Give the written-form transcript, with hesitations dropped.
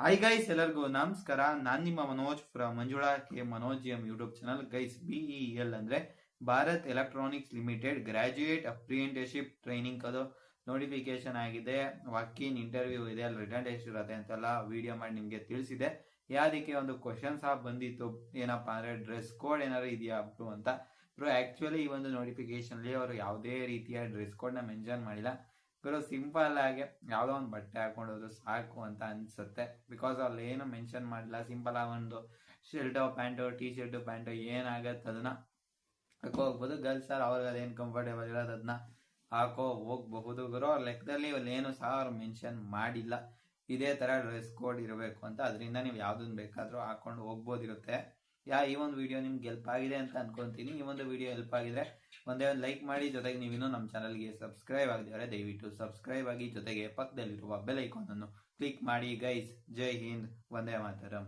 Hi guys, ಎಲ್ಲರಿಗೂ ನಮಸ್ಕಾರ. ನಾನು ನಿಮ್ಮ Manoj from Manjula K Manoj M YouTube channel. Guys, BEL ಅಂದ್ರೆ Bharat electronics limited graduate apprenticeship training ಅದು ನೋಟಿಫಿಕೇಶನ್ ಆಗಿದೆ. ವಾಕಿನ್ ಇಂಟರ್ವ್ಯೂ ಇದೆ, ಅಲ್ಲಿ ರಿಟರ್ನ್ ಟೆಸ್ಟ್ ಇರುತ್ತೆ ಅಂತೆಲ್ಲ ವಿಡಿಯೋ ಮಾಡಿ ನಿಮಗೆ ತಿಳಿಸಿದೆ. ಯಾದಕ್ಕೆ ಒಂದು ಕ್ವಶನ್ ಸಹ ಬಂದಿತ್ತು, ಏನಪ್ಪಾ ಅಂದ್ರೆ ಡ್ರೆಸ್ ಕೋಡ್ ಏನಾದ್ರು ಇದೆಯಾ ಅಂತ. ಆಕ್ಚುಲಿ ಈ ಒಂದು ನೋಟಿಫಿಕೇಶನ್ ಅಲ್ಲಿ ಅವರು ಯಾವುದೇ ರೀತಿಯ ಡ್ರೆಸ್ ಕೋಡ್ ನ ಮೆನ್ಷನ್ ಮಾಡಿಲ್ಲ. ಸಿಂಪಲ್ ಆಗಿ ಯಾವ್ದೋ ಒಂದು ಬಟ್ಟೆ ಹಾಕೊಂಡು ಹೋದ್ರು ಸಾಕು ಅಂತ ಅನ್ಸುತ್ತೆ. ಬಿಕಾಸ್ ಅಲ್ಲಿ ಏನು ಮೆನ್ಷನ್ ಮಾಡಿಲ್ಲ. ಸಿಂಪಲ್ ಆಗಿ ಒಂದು shirt pant, T shirt pant ಏನಾಗತ್ತೆ ಅದನ್ನ ಹಾಕೋ ಹೋಗ್ಬೋದು. ಗರ್ಲ್ಸ್ ಅವ್ರಿಗೆ ಅದೇನು ಕಂಫರ್ಟೇಬಲ್ ಇರೋದು ಅದನ್ನ ಹಾಕೋ ಹೋಗಬಹುದು. ಅವ್ರ ಲೆಕ್ಕದಲ್ಲಿ ಏನು ಸಹ ಅವ್ರು ಮೆನ್ಷನ್ ಮಾಡಿಲ್ಲ ಇದೇ ತರ ಡ್ರೆಸ್ ಕೋಡ್ ಇರಬೇಕು ಅಂತ. ಅದರಿಂದ ನೀವು ಯಾವ್ದನ್ನ ಬೇಕಾದ್ರೂ ಹಾಕೊಂಡು ಹೋಗ್ಬೋದಿರುತ್ತೆ. ಈ ಒಂದು ವಿಡಿಯೋ ನಿಮ್ಗೆ ಹೆಲ್ಪ್ ಆಗಿದೆ ಅಂತ ಅನ್ಕೊಂತೀನಿ. ಈ ಒಂದು ವಿಡಿಯೋ ಹೆಲ್ಪ್ ಆಗಿದ್ರೆ ಒಂದೇ ಒಂದು ಲೈಕ್ ಮಾಡಿ. ಜೊತೆಗೆ ನೀವಿನ್ನೂ ನಮ್ಮ ಚಾನಲ್ಗೆ ಸಬ್ಸ್ಕ್ರೈಬ್ ಆಗಿದ್ದಾರೆ ದಯವಿಟ್ಟು ಸಬ್ಸ್ಕ್ರೈಬ್ ಆಗಿ, ಜೊತೆಗೆ ಪಕ್ಕದಲ್ಲಿರುವ ಬೆಲ್ ಐಕಾನ್ ಅನ್ನು ಕ್ಲಿಕ್ ಮಾಡಿ. ಗೈಸ್, ಜೈ ಹಿಂದ್, ವಂದೇ ಮಾತರಂ.